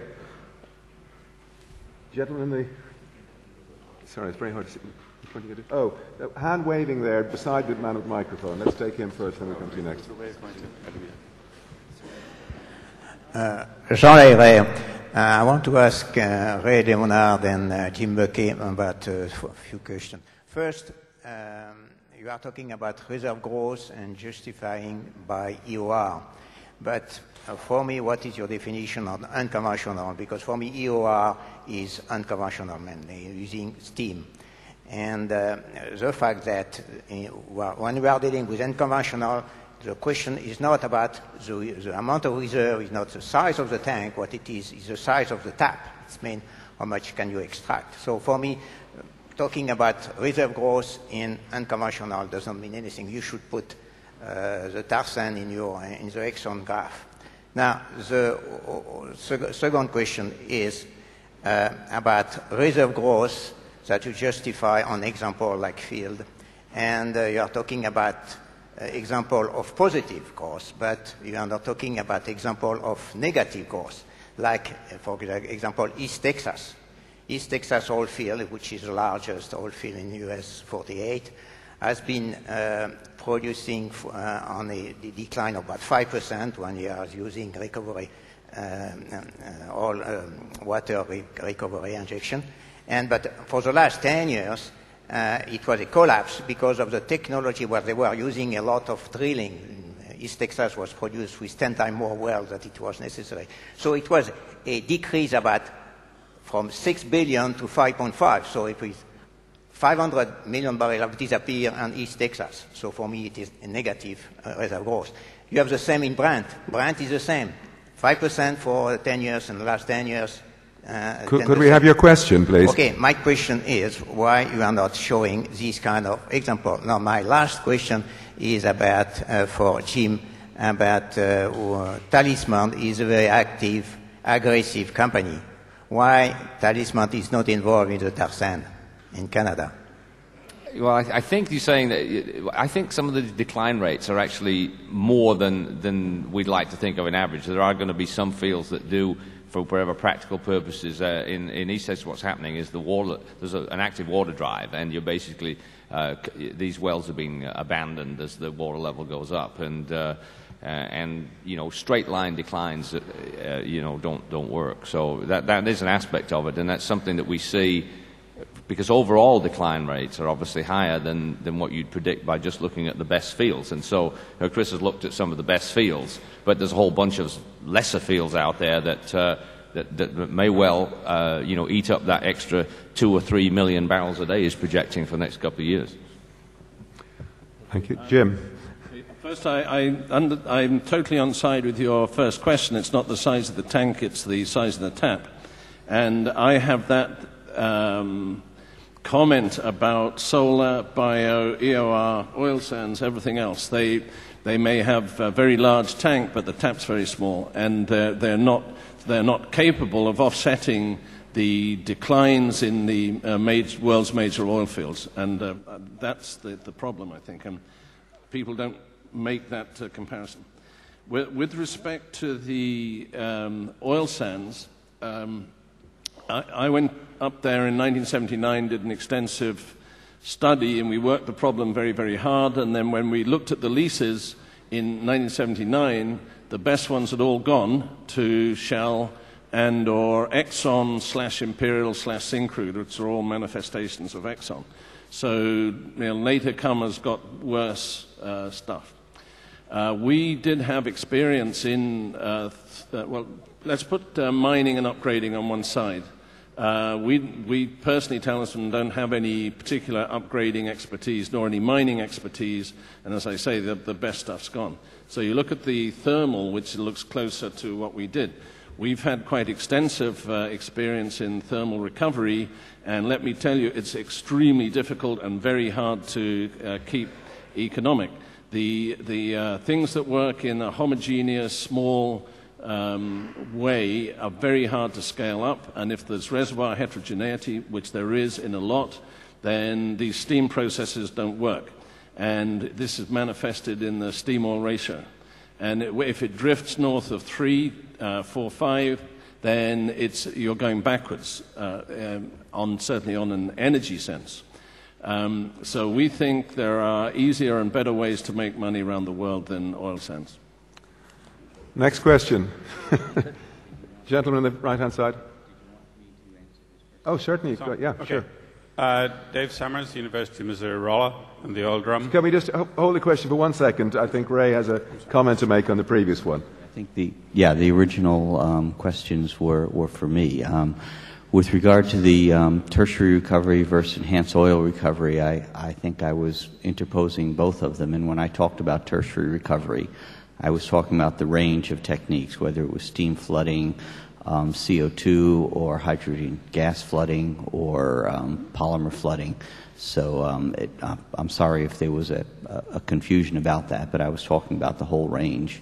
Gentleman sorry, it's very hard to see. Oh, hand waving there beside the man with the microphone. Let's take him first, then we'll come to you next. Jean, I want to ask Ray Leonard and Jim Buckee about a few questions. First, you are talking about reserve growth and justifying by EOR. But for me, what is your definition of unconventional? Because for me, EOR is unconventional, mainly using steam. And the fact that when we are dealing with unconventional, the question is not about the amount of reserve, is not the size of the tank. What it is the size of the tap. It's mean how much can you extract. So for me, talking about reserve growth in unconventional doesn't mean anything. You should put the tar sand in the Exxon graph. Now, the second question is about reserve growth that you justify on example like field. And you are talking about example of positive growth, but you are not talking about example of negative growth, like, for example, East Texas. East Texas oil field, which is the largest oil field in the US 48, has been producing on a decline of about 5% when you are using recovery, water recovery injection. But for the last 10 years, it was a collapse because of the technology where they were using a lot of drilling. East Texas was produced with 10 times more wells than it was necessary. So it was a decrease from 6 billion to 5.5. So it was 500 million barrels have disappeared in East Texas. So for me, it is a negative reserve growth. You have the same in Brent. Brent is the same. 5% for 10 years in the last 10 years. Could we have your question, please? Okay, my question is why you are not showing this kind of example. Now, my last question is about, for Jim, about Talisman is a very active, aggressive company. Why Talisman is not involved in the tar sand in Canada? Well, I think you're saying that. I think some of the decline rates are actually more than we'd like to think of in average. There are going to be some fields that do, for whatever practical purposes. In East Texas, what's happening is there's an active water drive, and you're basically these wells are being abandoned as the water level goes up, and straight line declines don't work. So that is an aspect of it, and that's something that we see. Because overall decline rates are obviously higher than what you'd predict by just looking at the best fields. And so Chris has looked at some of the best fields, but there's a whole bunch of lesser fields out there that may well eat up that extra 2 or 3 million barrels a day he's projecting for the next couple of years. Thank you. Jim. First, I'm totally on side with your first question. It's not the size of the tank, it's the size of the tap. And I have that comment about solar, bio, EOR, oil sands, everything else. They may have a very large tank, but the tap's very small, and they're not capable of offsetting the declines in the world's major oil fields, and that's the problem, I think. And people don't make that comparison. With respect to the oil sands, I went up there in 1979, did an extensive study, and we worked the problem very, very hard. And then when we looked at the leases in 1979, the best ones had all gone to Shell and or Exxon / Imperial / Syncrude, which are all manifestations of Exxon. So later comers got worse stuff. We did have experience in, let's put mining and upgrading on one side. We personally, Talisman, don't have any particular upgrading expertise nor any mining expertise, and as I say, the best stuff's gone. So you look at the thermal, which looks closer to what we did. We've had quite extensive experience in thermal recovery, and let me tell you, it's extremely difficult and very hard to keep economic. The things that work in a homogeneous, small way are very hard to scale up, and if there's reservoir heterogeneity, which there is in a lot, then these steam processes don't work. And this is manifested in the steam-oil ratio. And if it drifts north of 3, 4, 5, then you're going backwards, certainly on an energy sense. So we think there are easier and better ways to make money around the world than oil sands. Next question. Gentleman on the right-hand side. Oh, certainly. Yeah, okay. Sure. Dave Summers, University of Missouri-Rolla, and the oil drum. Can we just hold the question for 1 second? I think Ray has a comment to make on the previous one. I think the original questions were for me. With regard to the tertiary recovery versus enhanced oil recovery, I think I was interposing both of them. And when I talked about tertiary recovery, I was talking about the range of techniques, whether it was steam flooding, CO2 or hydrogen gas flooding or polymer flooding. So I'm sorry if there was a confusion about that, but I was talking about the whole range.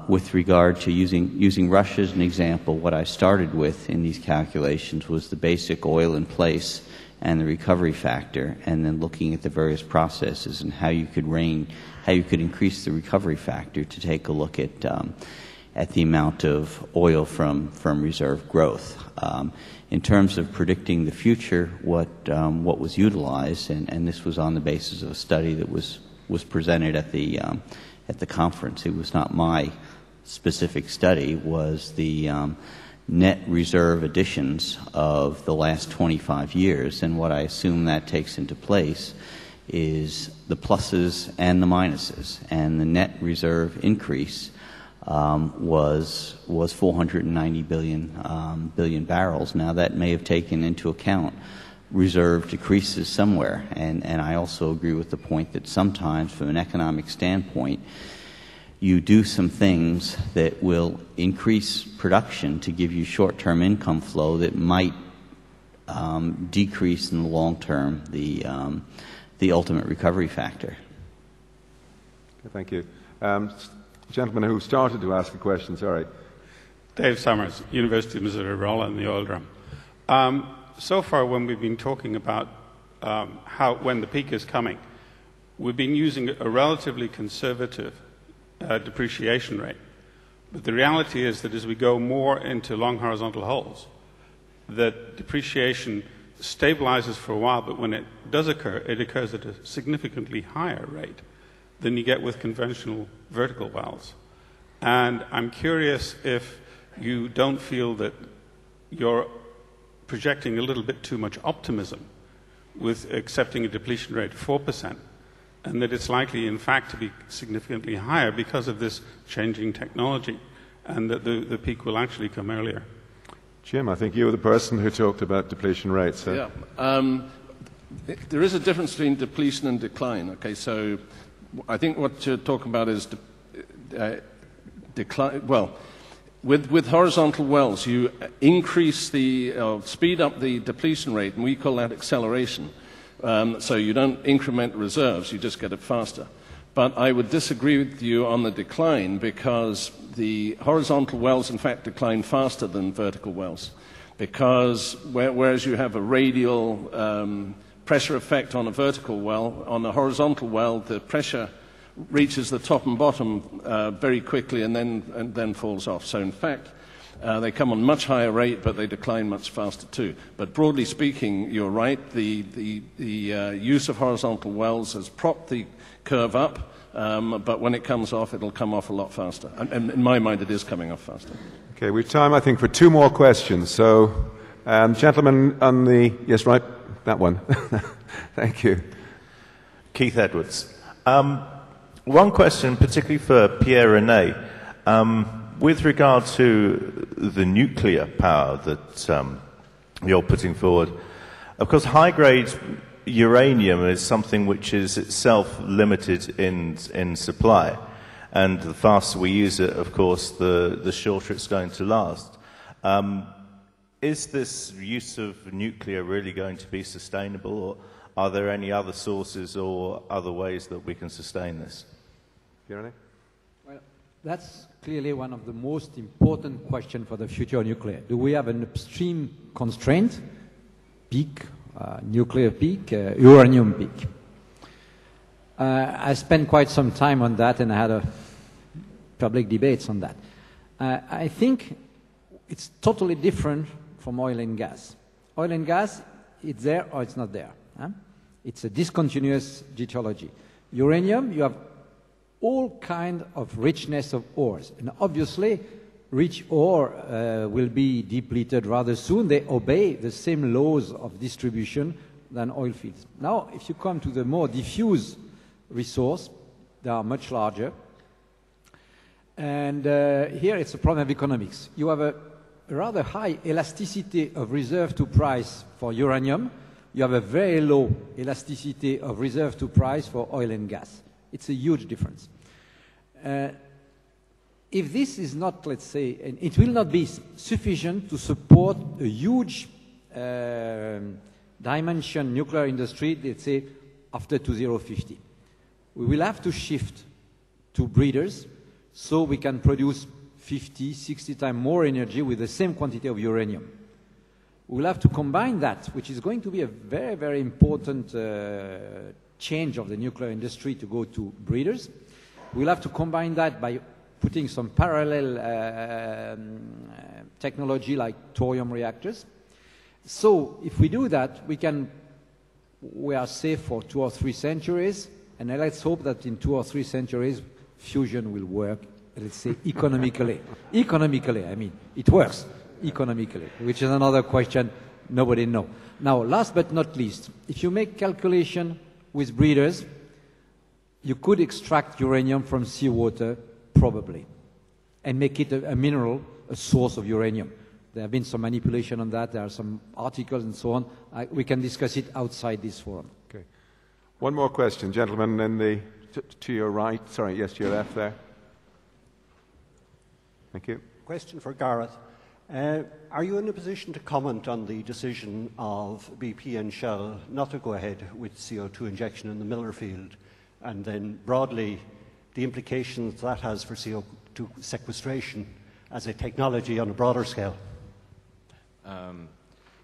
With regard to using Russia as an example, what I started with in these calculations was the basic oil in place and the recovery factor, and then looking at the various processes and how you could increase the recovery factor to take a look at the amount of oil from reserve growth. In terms of predicting the future, what was utilized, and this was on the basis of a study that was presented at the conference. It was not my specific study, was the net reserve additions of the last 25 years. And what I assume that takes into place is the pluses and the minuses. And the net reserve increase was 490 billion barrels. Now that may have taken into account reserve decreases somewhere, and I also agree with the point that sometimes from an economic standpoint you do some things that will increase production to give you short-term income flow that might decrease in the long term the ultimate recovery factor. Thank you. Gentleman who started to ask a question, sorry. Dave Summers, University of Missouri-Rolla, and the oil drum. So far, when we've been talking about when the peak is coming, we've been using a relatively conservative depreciation rate. But the reality is that as we go more into long horizontal holes, that depreciation stabilizes for a while, but when it does occur, it occurs at a significantly higher rate than you get with conventional vertical wells. And I'm curious if you don't feel that you're projecting a little bit too much optimism with accepting a depletion rate of 4%, and that it's likely, in fact, to be significantly higher because of this changing technology, and that the peak will actually come earlier. Jim, I think you were the person who talked about depletion rates. So. Yeah. There is a difference between depletion and decline. Okay, so I think what you're talking about is decline. Well, with horizontal wells, you increase speed up the depletion rate, and we call that acceleration. So you don't increment reserves, you just get it faster. But I would disagree with you on the decline, because the horizontal wells, in fact, decline faster than vertical wells. Because whereas you have a radial pressure effect on a vertical well, on a horizontal well, the pressure reaches the top and bottom very quickly and then falls off. So in fact, they come on much higher rate, but they decline much faster too. But broadly speaking, you're right. The use of horizontal wells has propped the curve up, but when it comes off, it'll come off a lot faster. And in my mind, it is coming off faster. Okay, we have time, I think, for 2 more questions. So, gentleman on the... Yes, right, that one. Thank you. Keith Edwards. One question, particularly for Pierre-René. With regard to the nuclear power that you're putting forward, of course, high-grade uranium is something which is itself limited in supply. And the faster we use it, of course, the shorter it's going to last. Is this use of nuclear really going to be sustainable? Or are there any other sources or other ways that we can sustain this? Well, that's clearly one of the most important questions for the future of nuclear. Do we have an upstream constraint, peak, nuclear peak, uranium peak? I spent quite some time on that, and I had public debates on that. I think it's totally different from oil and gas. Oil and gas, it's there or it's not there. It's a discontinuous geology. Uranium, you have all kind of richness of ores. And obviously, rich ore will be depleted rather soon. They obey the same laws of distribution than oil fields. Now, if you come to the more diffuse resource, they are much larger. And here it's a problem of economics. You have a rather high elasticity of reserve to price for uranium. You have a very low elasticity of reserve to price for oil and gas. It's a huge difference. If this is not, let's say, it will not be sufficient to support a huge dimension nuclear industry, let's say, after 2050. We will have to shift to breeders so we can produce 50, 60 times more energy with the same quantity of uranium. We'll have to combine that, which is going to be a very, very important change of the nuclear industry to go to breeders. We'll have to combine that by putting some parallel technology like thorium reactors. So if we do that, we are safe for 2 or 3 centuries, and let's hope that in 2 or 3 centuries, fusion will work, let's say, economically. Economically, I mean, it works economically, which is another question nobody knows. Now, last but not least, if you make calculation with breeders, you could extract uranium from seawater, probably, and make it a mineral, a source of uranium. There have been some manipulation on that. There are some articles and so on. We can discuss it outside this forum. Okay. One more question, gentlemen, to your right. Sorry, yes, to your left there. Thank you. Question for Gareth. Are you in a position to comment on the decision of BP and Shell not to go ahead with CO2 injection in the Miller field, and then broadly the implications that has for CO2 sequestration as a technology on a broader scale?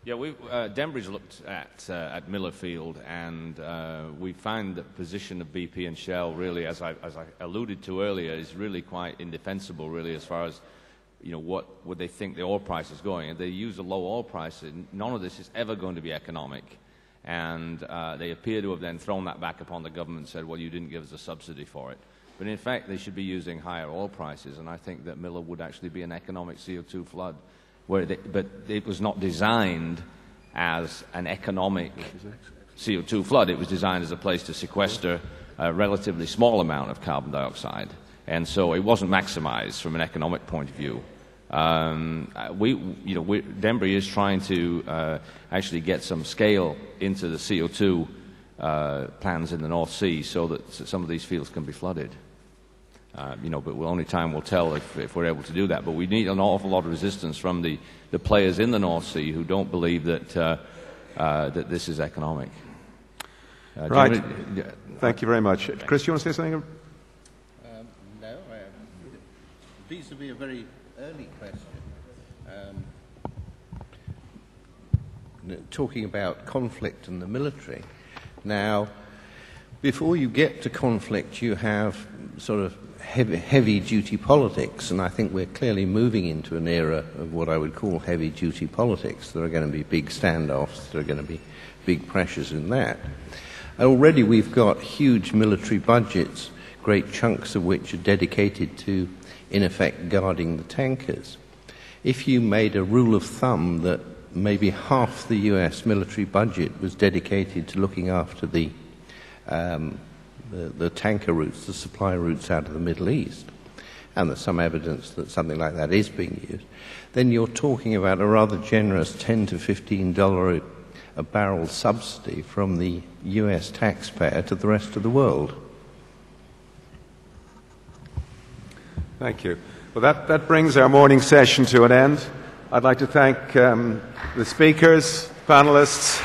Denbury's looked at Miller Field, and we find the position of BP and Shell really, as I alluded to earlier, is really quite indefensible, really, as far as what would they think the oil price is going. If they use a low oil price, none of this is ever going to be economic. And they appear to have then thrown that back upon the government and said, well, you didn't give us a subsidy for it. But in fact, they should be using higher oil prices, and I think that Miller would actually be an economic CO2 flood. But it was not designed as an economic CO2 flood. It was designed as a place to sequester a relatively small amount of carbon dioxide. And so it wasn't maximized from an economic point of view. Denbury is trying to actually get some scale into the CO2 plans in the North Sea so that some of these fields can be flooded. But only time will tell if we're able to do that. But we need an awful lot of resistance from the players in the North Sea who don't believe that this is economic. Right. Thank you very much. Chris, you want to say something? No. Vis-à-vis a very early question. Talking about conflict and the military. Now, before you get to conflict, you have sort of heavy-duty politics, and I think we're clearly moving into an era of what I would call heavy-duty politics. There are going to be big standoffs. There are going to be big pressures in that. Already we've got huge military budgets, great chunks of which are dedicated to, in effect, guarding the tankers. If you made a rule of thumb that maybe half the US military budget was dedicated to looking after the tanker routes, the supply routes out of the Middle East, and there's some evidence that something like that is being used, then you're talking about a rather generous $10 to $15 a barrel subsidy from the US taxpayer to the rest of the world. Thank you. Well, that brings our morning session to an end. I'd like to thank the speakers, panelists,